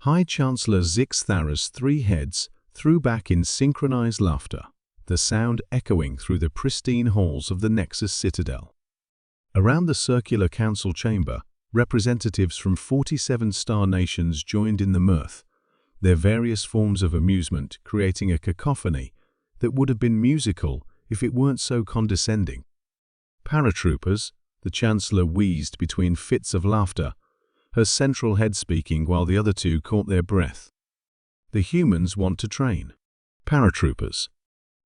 High Chancellor Zixthara's three heads threw back in synchronized laughter, the sound echoing through the pristine halls of the Nexus Citadel. Around the circular council chamber, representatives from 47 star nations joined in the mirth, their various forms of amusement creating a cacophony that would have been musical if it weren't so condescending. Paratroopers, the Chancellor wheezed between fits of laughter, her central head speaking while the other two caught their breath. The humans want to train. Paratroopers.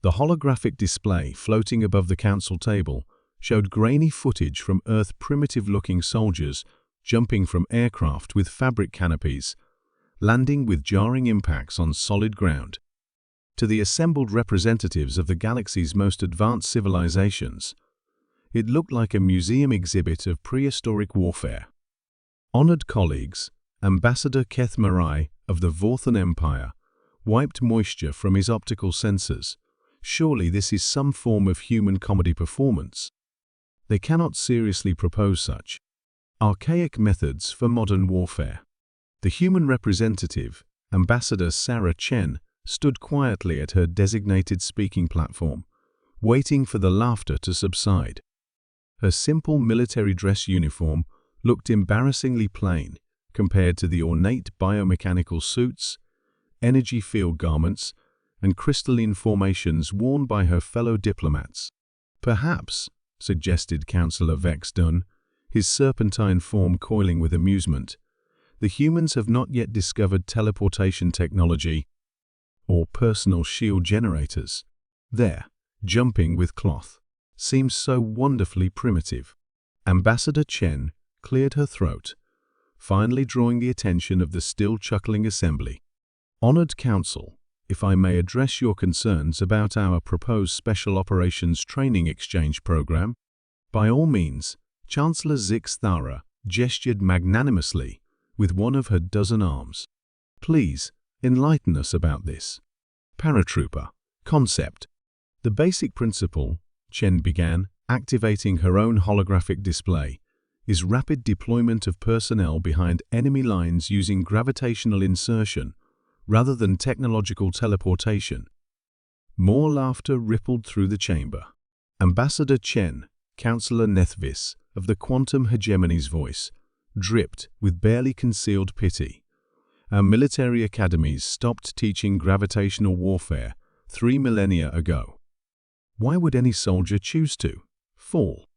The holographic display floating above the council table showed grainy footage from Earth primitive-looking soldiers jumping from aircraft with fabric canopies, landing with jarring impacts on solid ground. To the assembled representatives of the galaxy's most advanced civilizations, it looked like a museum exhibit of prehistoric warfare. Honored colleagues, Ambassador Keth Marai of the Vorthan Empire wiped moisture from his optical sensors. Surely this is some form of human comedy performance. They cannot seriously propose such archaic methods for modern warfare. The human representative, Ambassador Sarah Chen, stood quietly at her designated speaking platform, waiting for the laughter to subside. Her simple military dress uniform looked embarrassingly plain compared to the ornate biomechanical suits, energy field garments, and crystalline formations worn by her fellow diplomats. Perhaps, suggested Councillor Vex Dunn, his serpentine form coiling with amusement, the humans have not yet discovered teleportation technology or personal shield generators. Their jumping with cloth seems so wonderfully primitive. Ambassador Chen cleared her throat, finally drawing the attention of the still chuckling assembly. Honored Council, if I may address your concerns about our proposed Special Operations Training Exchange program, by all means. Chancellor Zixthara gestured magnanimously with one of her dozen arms. Please, enlighten us about this. Paratrooper concept. The basic principle, Chen began, activating her own holographic display, is rapid deployment of personnel behind enemy lines using gravitational insertion rather than technological teleportation. More laughter rippled through the chamber. Ambassador Chen, Councillor Nethvis of the Quantum Hegemony's voice, dripped with barely concealed pity. Our military academies stopped teaching gravitational warfare 3 millennia ago. Why would any soldier choose to fall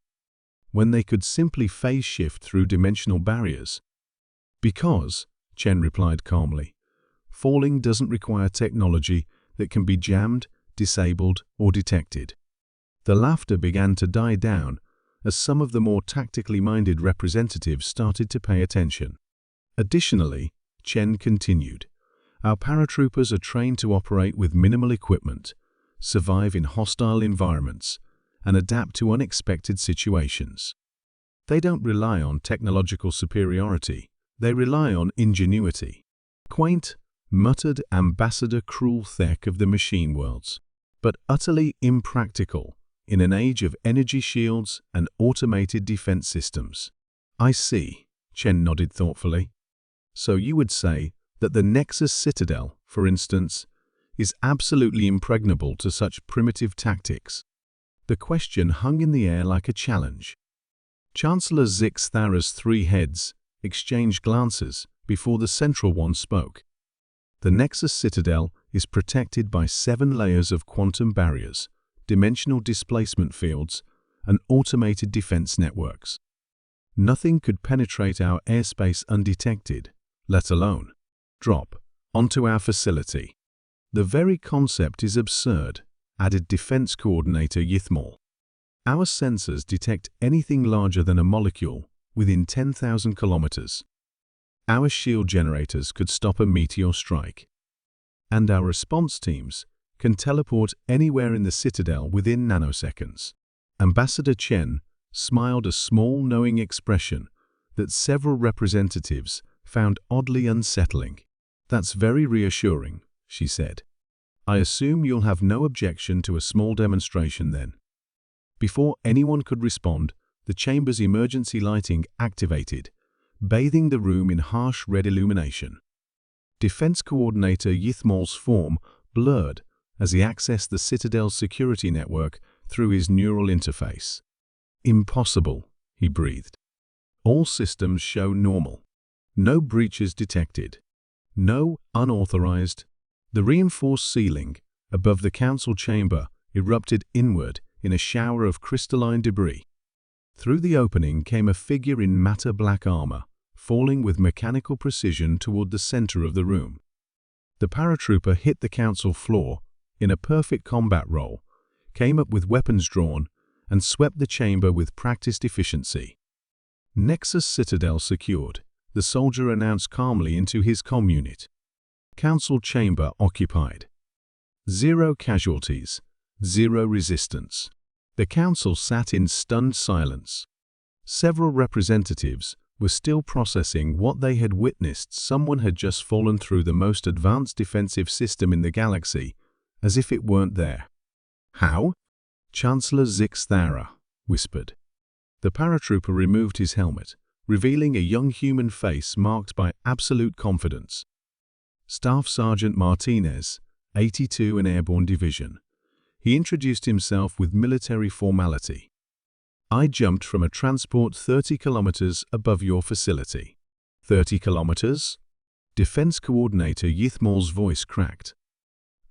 when they could simply phase shift through dimensional barriers? Because, Chen replied calmly, falling doesn't require technology that can be jammed, disabled, or detected. The laughter began to die down as some of the more tactically minded representatives started to pay attention. Additionally, Chen continued, our paratroopers are trained to operate with minimal equipment, survive in hostile environments, and adapt to unexpected situations. They don't rely on technological superiority, they rely on ingenuity. Quaint, muttered Ambassador Cruelthek of the machine worlds, but utterly impractical in an age of energy shields and automated defense systems. I see, Chen nodded thoughtfully. So you would say that the Nexus Citadel, for instance, is absolutely impregnable to such primitive tactics. The question hung in the air like a challenge. Chancellor Zixthara's three heads exchanged glances before the central one spoke. The Nexus Citadel is protected by 7 layers of quantum barriers, dimensional displacement fields, and automated defense networks. Nothing could penetrate our airspace undetected, let alone drop onto our facility. The very concept is absurd, added Defense Coordinator Yithmal. Our sensors detect anything larger than a molecule within 10,000 kilometers. Our shield generators could stop a meteor strike. And our response teams can teleport anywhere in the Citadel within nanoseconds. Ambassador Chen smiled a small, knowing expression that several representatives found oddly unsettling. That's very reassuring, she said. I assume you'll have no objection to a small demonstration then. Before anyone could respond, the chamber's emergency lighting activated, bathing the room in harsh red illumination. Defense Coordinator Yithmal's form blurred as he accessed the Citadel's security network through his neural interface. "Impossible," he breathed. "All systems show normal. No breaches detected. No unauthorized." The reinforced ceiling above the council chamber erupted inward in a shower of crystalline debris. Through the opening came a figure in matte black armor, falling with mechanical precision toward the center of the room. The paratrooper hit the council floor in a perfect combat roll, came up with weapons drawn, and swept the chamber with practiced efficiency. "Nexus Citadel secured," the soldier announced calmly into his comm unit. "Council chamber occupied. 0 casualties, 0 resistance." The council sat in stunned silence. Several representatives were still processing what they had witnessed. Someone had just fallen through the most advanced defensive system in the galaxy, as if it weren't there. "How?" Chancellor Zix Thara whispered. The paratrooper removed his helmet, revealing a young human face marked by absolute confidence. "Staff Sergeant Martinez, 82 and Airborne Division." He introduced himself with military formality. "I jumped from a transport 30 kilometers above your facility." 30 kilometers? Defense Coordinator Yithmal's voice cracked.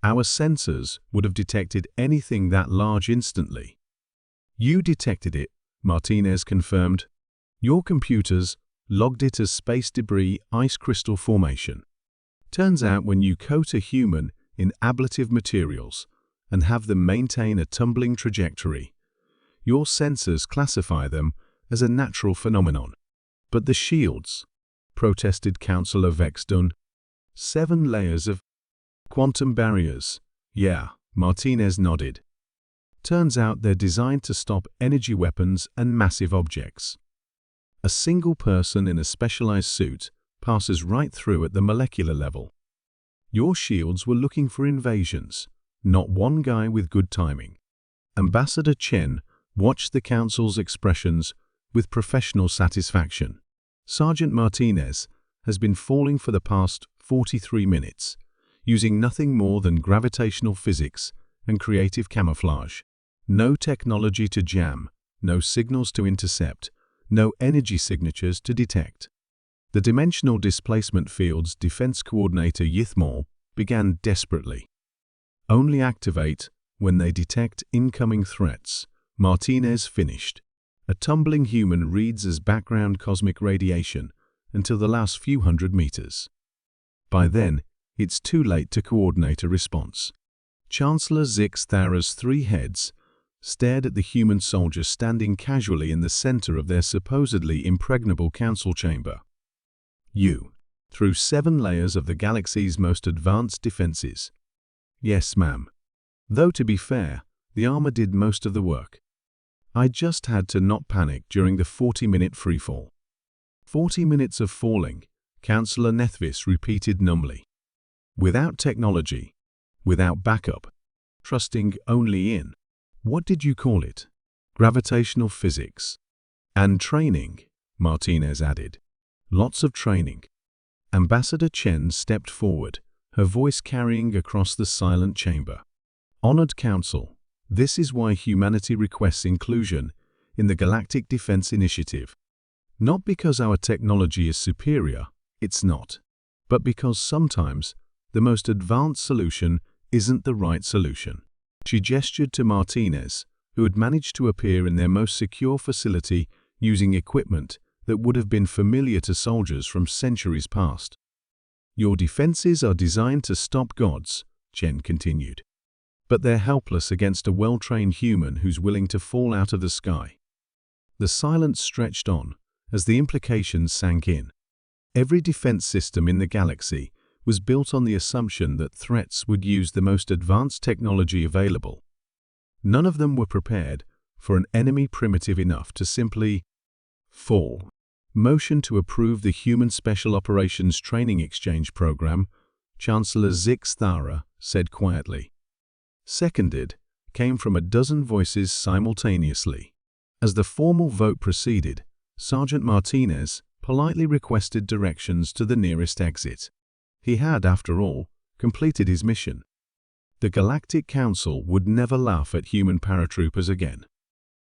"Our sensors would have detected anything that large instantly." "You detected it," Martinez confirmed. "Your computers logged it as space debris ice crystal formation. Turns out when you coat a human in ablative materials and have them maintain a tumbling trajectory, your sensors classify them as a natural phenomenon." "But the shields," protested Councillor Vexdun. 7 layers of quantum barriers." "Yeah," Martinez nodded. "Turns out they're designed to stop energy weapons and massive objects. A single person in a specialized suit passes right through at the molecular level. Your shields were looking for invasions, not one guy with good timing." Ambassador Chen watched the council's expressions with professional satisfaction. "Sergeant Martinez has been falling for the past 43 minutes, using nothing more than gravitational physics and creative camouflage. No technology to jam, no signals to intercept, no energy signatures to detect." The dimensional displacement field's defense coordinator Yithmal began desperately. "Only activate when they detect incoming threats," Martinez finished. "A tumbling human reads as background cosmic radiation until the last few hundred meters. By then, it's too late to coordinate a response." Chancellor Zix Thara's 3 heads stared at the human soldier standing casually in the center of their supposedly impregnable council chamber. "You, through 7 layers of the galaxy's most advanced defenses." "Yes, ma'am. Though to be fair, the armor did most of the work. I just had to not panic during the 40-minute freefall." 40 minutes of falling, Councillor Nethvis repeated numbly. "Without technology, without backup, trusting only in, what did you call it? Gravitational physics. And training," Martinez added. "Lots of training." Ambassador Chen stepped forward, her voice carrying across the silent chamber. "Honored Council, this is why humanity requests inclusion in the Galactic Defense Initiative. Not because our technology is superior, it's not, but because sometimes the most advanced solution isn't the right solution." She gestured to Martinez, who had managed to appear in their most secure facility using equipment that would have been familiar to soldiers from centuries past. "Your defenses are designed to stop gods," Chen continued. "But they're helpless against a well-trained human who's willing to fall out of the sky." The silence stretched on as the implications sank in. Every defense system in the galaxy was built on the assumption that threats would use the most advanced technology available. None of them were prepared for an enemy primitive enough to simply fall. "Motion to approve the Human Special Operations Training Exchange Program," Chancellor Zix Thara said quietly. "Seconded," came from a dozen voices simultaneously. As the formal vote proceeded, Sergeant Martinez politely requested directions to the nearest exit. He had, after all, completed his mission. The Galactic Council would never laugh at human paratroopers again.